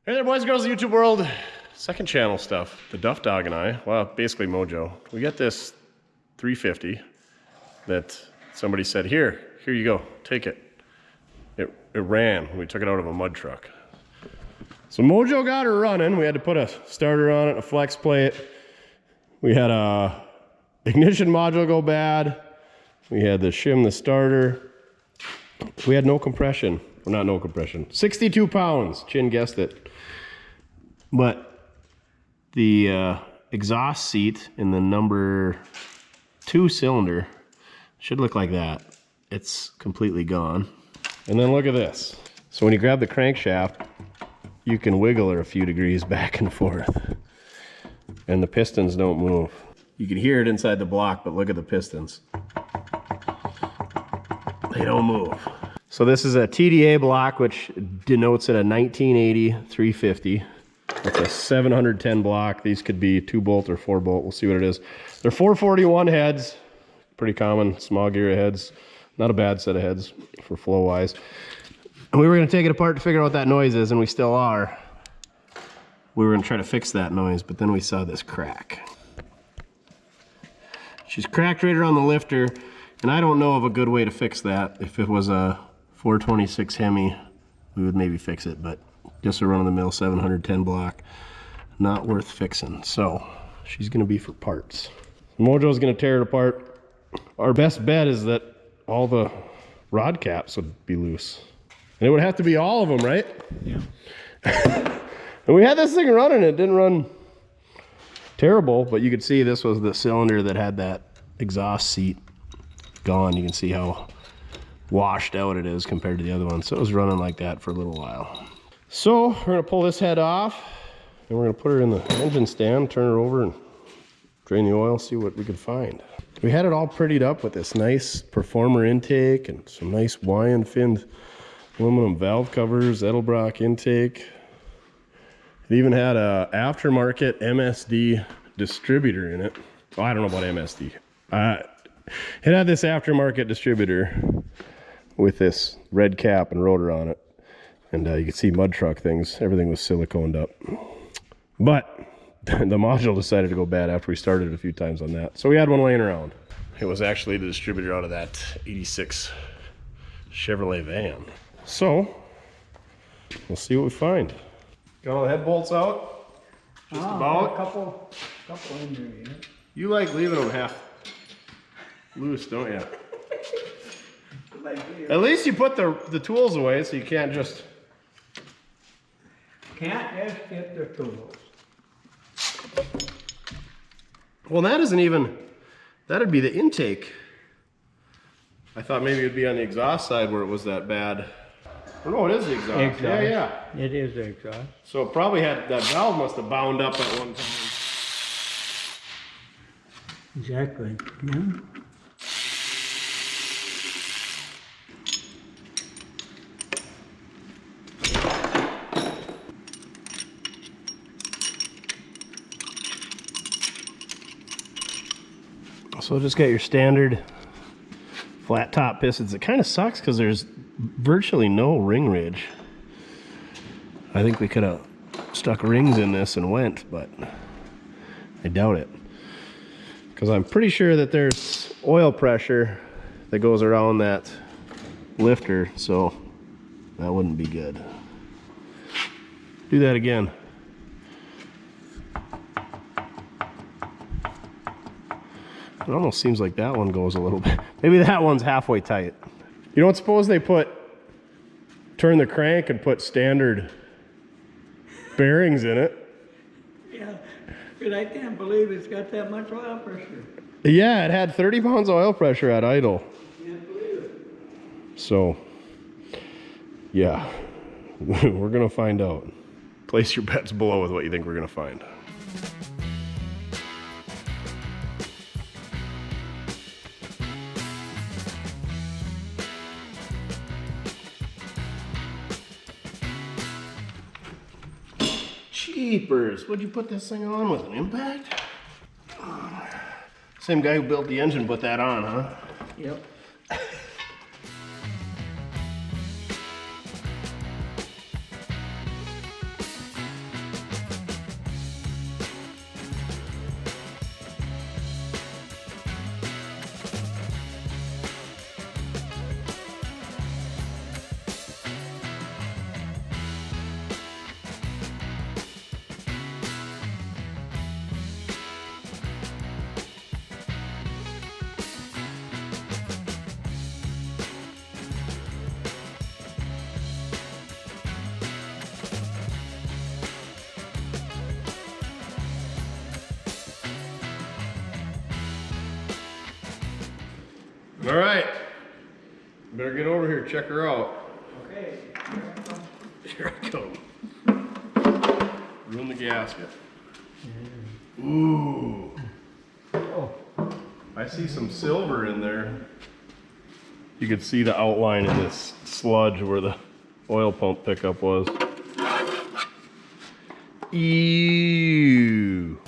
Hey there, boys and girls of the YouTube world. Second channel stuff. The Duff dog and I, well, basically Mojo, we got this 350 that somebody said, here you go, take it. It ran. We took it out of a mud truck. So Mojo got her running. We had to put a starter on it, a flex plate. We had a ignition module go bad. We had to shim the starter. We had no compression. Well, not no compression. 62 pounds. Chin guessed it. But the exhaust seat in the number 2 cylinder should look like that. It's completely gone. And then look at this. So when you grab the crankshaft, you can wiggle her a few degrees back and forth. And the pistons don't move. You can hear it inside the block, but look at the pistons. They don't move. So this is a TDA block, which denotes it a 1980 350. It's a 710 block. These could be 2-bolt or 4-bolt. We'll see what it is. They're 441 heads. Pretty common, small gear heads. Not a bad set of heads for flow wise. And we were gonna take it apart to figure out what that noise is, and we still are. We were gonna try to fix that noise, but then we saw this crack. She's cracked right around the lifter, and I don't know of a good way to fix that. If it was a 426 Hemi, we would maybe fix it, but just a run-of-the-mill 710 block, not worth fixing. So she's gonna be for parts. Mojo's gonna tear it apart. Our best bet is that all the rod caps would be loose. And it would have to be all of them, right? Yeah. And we had this thing running. It didn't run terrible, but you could see this was the cylinder that had that exhaust seat gone. You can see how washed out it is compared to the other one. So it was running like that for a little while. So we're gonna pull this head off and we're gonna put her in the engine stand, turn her over and drain the oil, see what we could find. We had it all prettied up with this nice performer intake and some nice Wyand finned aluminum valve covers, Edelbrock intake. It even had a aftermarket MSD distributor in it. Oh, I don't know about MSD. It had this aftermarket distributor with this red cap and rotor on it. And you can see mud truck things. Everything was siliconed up. But the module decided to go bad after we started it a few times on that. So we had one laying around. It was actually the distributor out of that 86 Chevrolet van. So we'll see what we find. Got all the head bolts out? Just about? A couple in there, yeah. You like leaving them half loose, don't you? At least you put the tools away so you can't just... Can't just get the tools. Well, that isn't even... That'd be the intake. I thought maybe it'd be on the exhaust side where it was that bad. Oh no, it is the exhaust. Yeah. It is the exhaust. So it probably had... That valve must have bound up at one time. Exactly, yeah. So just got your standard flat top pistons. It kind of sucks because there's virtually no ring ridge. I think we could have stuck rings in this and went, but I doubt it. Because I'm pretty sure that there's oil pressure that goes around that lifter, so that wouldn't be good. Do that again. It almost seems like that one goes a little bit. Maybe that one's halfway tight. You don't suppose they turn the crank and put standard bearings in it? Yeah, but I can't believe it's got that much oil pressure. Yeah, it had 30 pounds of oil pressure at idle. Can't believe it. So, yeah, we're gonna find out. Place your bets below with what you think we're gonna find. Jeepers, what'd you put this thing on with, an impact? Same guy who built the engine put that on, huh? Yep. All right. Better get over here, check her out. Okay. Here I go. Ruin the gasket. Ooh. Oh. I see some silver in there. You could see the outline in this sludge where the oil pump pickup was. Ew.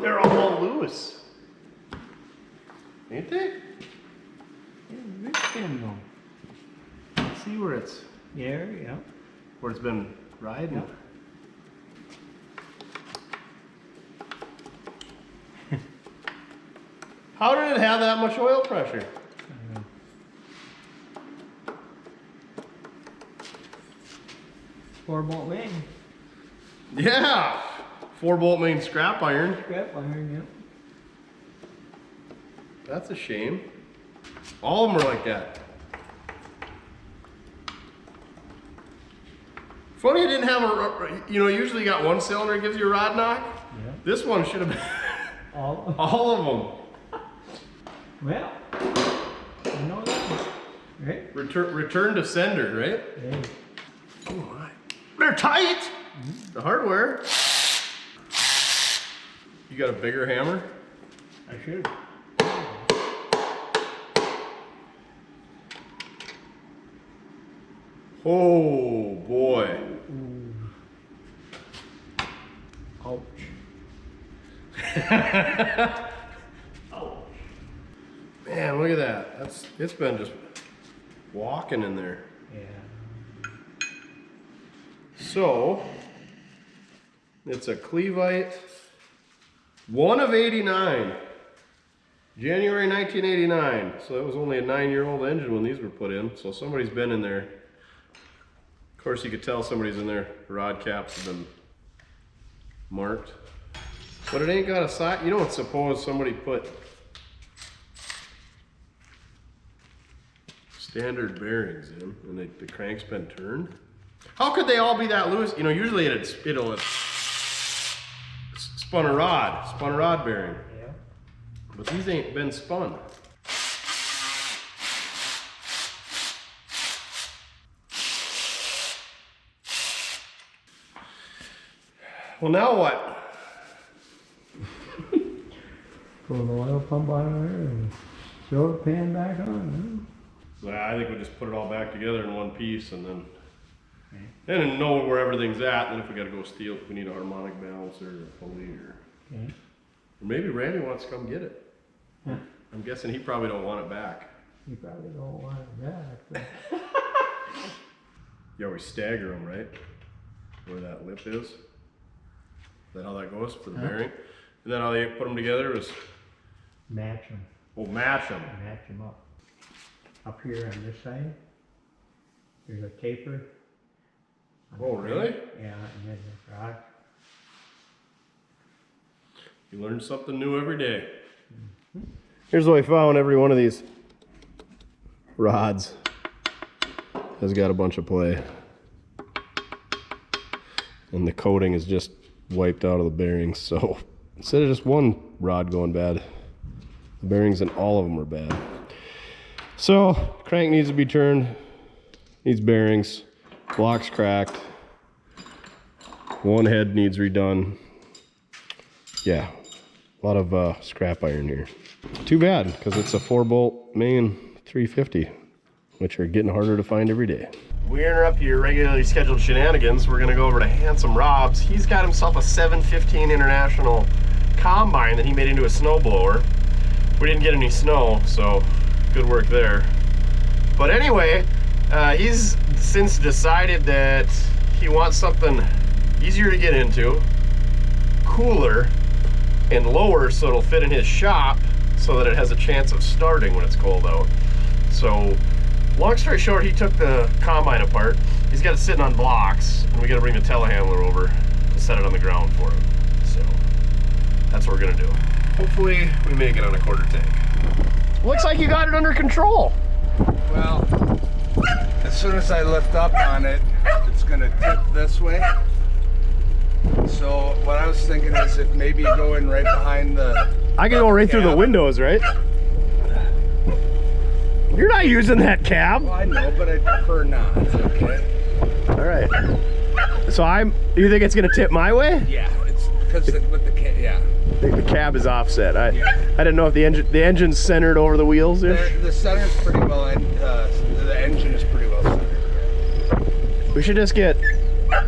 They're all loose. Ain't they? See where it's Yeah. where it's been riding. Yep. How did it have that much oil pressure? 4-bolt main. Yeah, 4-bolt main scrap iron. Scrap iron, yep. That's a shame. All of them are like that. Funny I didn't have a, usually you got one cylinder that gives you a rod knock. Yeah. This one should have been All all of them. Well, you know that, right? Return to sender, right? Hey. Oh my. They're tight. The hardware. You got a bigger hammer? I should. Oh boy. Ouch. Ouch. Man, look at that. It's been just walking in there. Yeah. So it's a Clevite, 1 of 89, January 1989. So it was only a 9-year-old engine when these were put in. So somebody's been in there. Of course, you could tell somebody's in there. The rod caps have been marked, but it ain't got a side. You don't suppose somebody put standard bearings in and the crank's been turned? How could they all be that loose? Usually it'll spun a rod bearing. Yeah. But these ain't been spun. Well, now what? Put the oil pump on there and throw the pan back on. Well, I think we'll just put it all back together in one piece and then know where everything's at. And then if we got to go steal, if we need a harmonic balancer or a pulley or maybe Randy wants to come get it. Huh. I'm guessing he probably don't want it back. You probably don't want it back. But You always stagger them, right? Where that lip is. Is that how that goes for the bearing? And then how they put them together is match them. we'll match them. Match them up. Up here on this side, there's a taper. Oh, really? Yeah, and then the rod. You learn something new every day. Here's what I found. Every one of these rods has got a bunch of play. And the coating is just wiped out of the bearings. So instead of just one rod going bad, the bearings in all of them are bad. So crank needs to be turned, needs bearings, block's cracked, one head needs redone. Yeah, a lot of scrap iron here. Too bad, because it's a 4-bolt main 350, which are getting harder to find every day. We interrupt your regularly scheduled shenanigans. We're gonna go over to Handsome Rob's. He's got himself a 715 International combine that he made into a snowblower. We didn't get any snow, so good work there. But anyway, he's since decided that he wants something easier to get into, cooler, and lower so it'll fit in his shop so that it has a chance of starting when it's cold out. So long story short, he took the combine apart. He's got it sitting on blocks, and we got to bring the telehandler over to set it on the ground for him. So that's what we're gonna do. Hopefully we make it on a quarter tank. Looks like you got it under control. Well, as soon as I lift up on it, it's gonna tip this way. So what I was thinking is if maybe going right behind the I can go right through the windows, right? You're not using that cab. Well, I know, but I prefer not. Okay. All right. So you think it's gonna tip my way? Yeah, it's because with the cab. Yeah. I think the cab is offset. I Yeah. didn't know if the engine's centered over the wheels. The center's pretty well, and the engine is pretty well centered. We should just get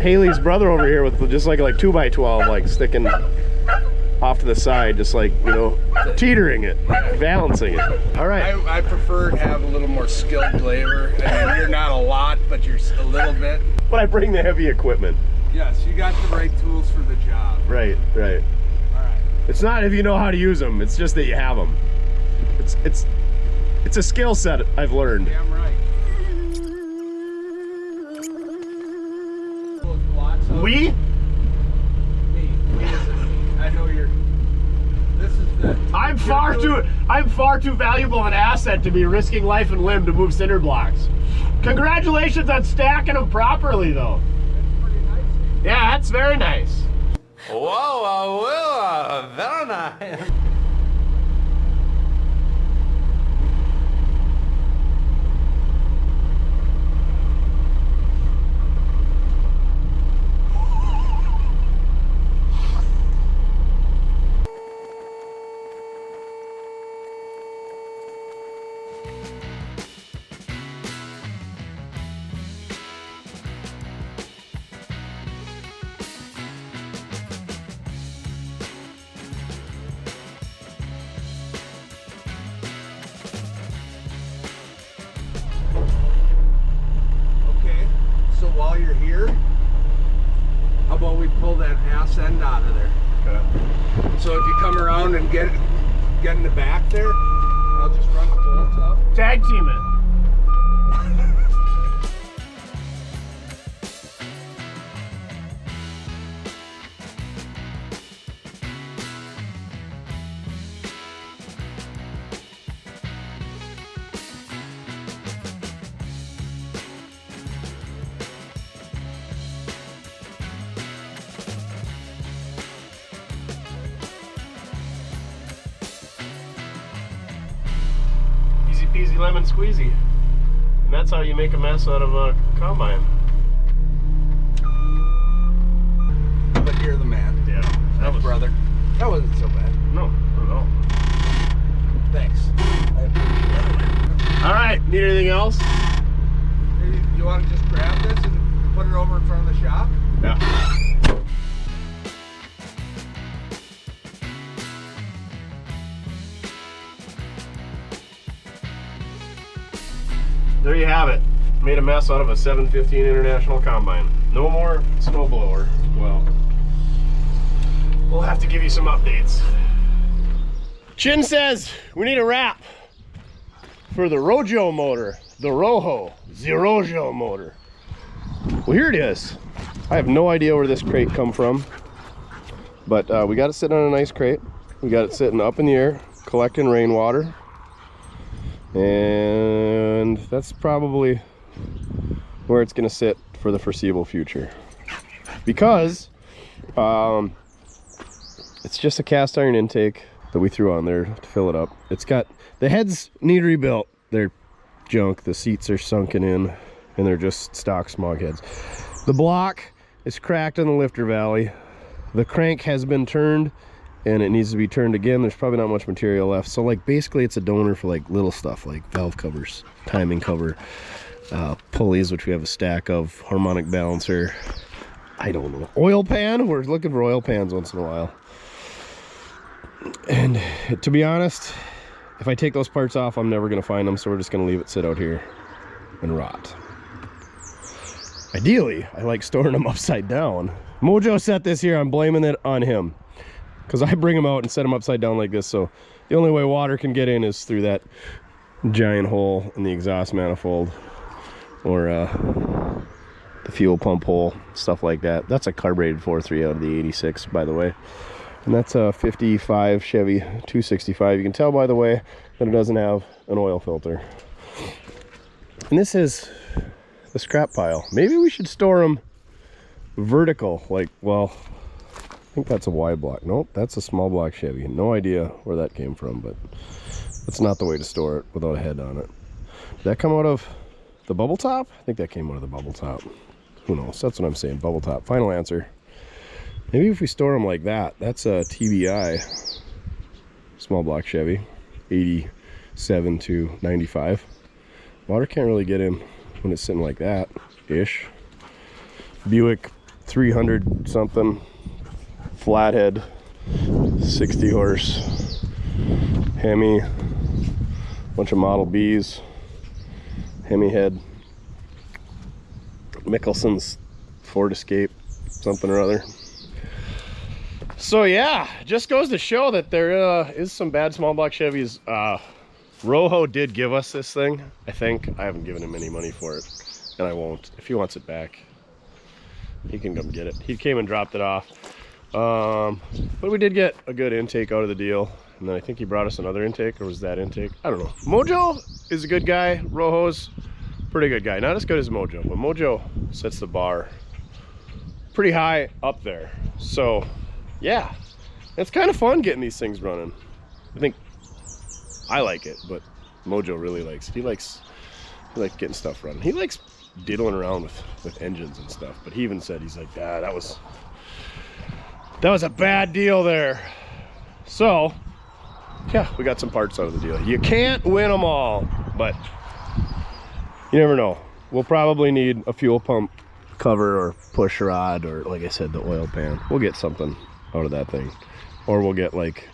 Haley's brother over here with just like 2x12, like sticking off to the side, just like, you know, teetering it, balancing it. All right. I prefer to have a little more skilled labor. I mean, you're not a lot, but you're a little bit. But I bring the heavy equipment. Yes, you got the right tools for the job. Right, right. All right. It's not if you know how to use them, it's just that you have them. It's a skill set I've learned. Damn right. We? Me I know you're. This is the. I'm far too valuable an asset to be risking life and limb to move cinder blocks. Congratulations on stacking them properly, though. That's pretty nice. Yeah, that's very nice. Whoa, very nice. Okay, so while you're here, how about we pull that ass end out of there? Okay. So if you come around and get in the back there, I'll just run the bolts up. Tag team it. Easy peasy lemon squeezy. And that's how you make a mess out of a combine. But you're the man. Yeah. That was brother. That wasn't so bad. No, not at all. Thanks. I appreciate it. All right, need anything else? You want to just grab this and put it over in front of the shop? Yeah. There you have it. Made a mess out of a 715 International Combine. No more snowblower. Well, we'll have to give you some updates. Chin says we need a wrap for the Rojo motor. The Rojo. The Rojo motor. Well, here it is. I have no idea where this crate come from, but we got it sitting on a nice crate. We got it sitting up in the air, collecting rainwater. And that's probably where it's going to sit for the foreseeable future, because it's just a cast iron intake that we threw on there to fill it up. It's got, the heads need rebuilt. They're junk. The seats are sunken in and they're just stock smog heads. The block is cracked in the lifter valley. The crank has been turned and it needs to be turned again. There's probably not much material left, so like basically it's a donor for like little stuff like valve covers, timing cover, pulleys, which we have a stack of, harmonic balancer, I don't know, oil pan. We're looking for oil pans once in a while. And to be honest, if I take those parts off, I'm never going to find them, so we're just going to leave it sit out here and rot. Ideally, I like storing them upside down. Mojo set this here, I'm blaming it on him, because I bring them out and set them upside down like this, so the only way water can get in is through that giant hole in the exhaust manifold, or the fuel pump hole, stuff like that. That's a carbureted 4.3 out of the 86, by the way. And that's a 55 Chevy 265. You can tell by the way that it doesn't have an oil filter. And this is the scrap pile. Maybe we should store them vertical, like, well, I think that's a wide block. Nope, that's a small block Chevy. No idea where that came from, but that's not the way to store it without a head on it. Did that come out of the bubble top? I think that came out of the bubble top. Who knows? That's what I'm saying, bubble top. Final answer. Maybe if we store them like that. That's a TBI small block Chevy, 87 to 95. Water can't really get in when it's sitting like that, ish. Buick 300 something, flathead, 60 horse, Hemi, bunch of Model Bs, Hemi head, Mickelson's Ford Escape, something or other. So yeah, just goes to show that there is some bad small block Chevys. Rojo did give us this thing, I think. I haven't given him any money for it, and I won't. If he wants it back, he can come get it. He came and dropped it off. But we did get a good intake out of the deal, and then I think he brought us another intake, or was that intake? I don't know. Mojo is a good guy. Rojo's pretty good guy. Not as good as Mojo, but Mojo sets the bar pretty high up there. So yeah, it's kind of fun getting these things running. I think I like it, but Mojo really likes it. He likes getting stuff running. He likes diddling around with engines and stuff, but he even said, he's like, ah, that was a bad deal there. So yeah, we got some parts out of the deal. You can't win them all, but you never know. We'll probably need a fuel pump cover or push rod, or like I said, the oil pan. We'll get something out of that thing, or we'll get like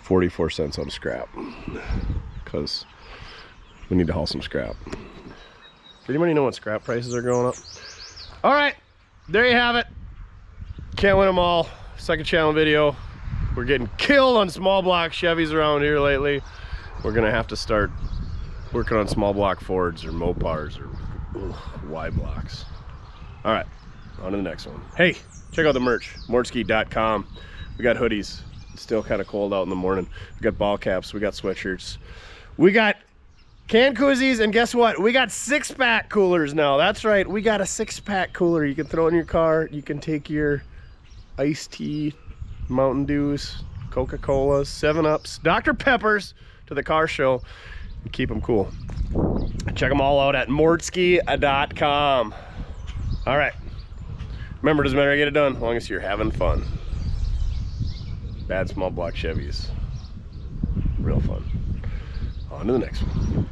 44 cents out of scrap, because we need to haul some scrap. Does anybody know what scrap prices are going up? All right, there you have it. Can't win them all. Second channel video. We're getting killed on small block Chevys around here lately. We're gonna have to start working on small block Fords or Mopars or Y blocks. All right, on to the next one. Hey, check out the merch, mortske.com. We got hoodies. It's still kind of cold out in the morning. We got ball caps, we got sweatshirts, we got can koozies, and guess what? We got 6-pack coolers now. That's right, we got a 6-pack cooler. You can throw in your car. You can take your iced tea, Mountain Dews, Coca-Colas, 7-Ups, Dr. Peppers to the car show and keep them cool. Check them all out at mortske.com. All right, remember, it doesn't matter how you get it done as long as you're having fun. Bad small block Chevys, real fun. On to the next one.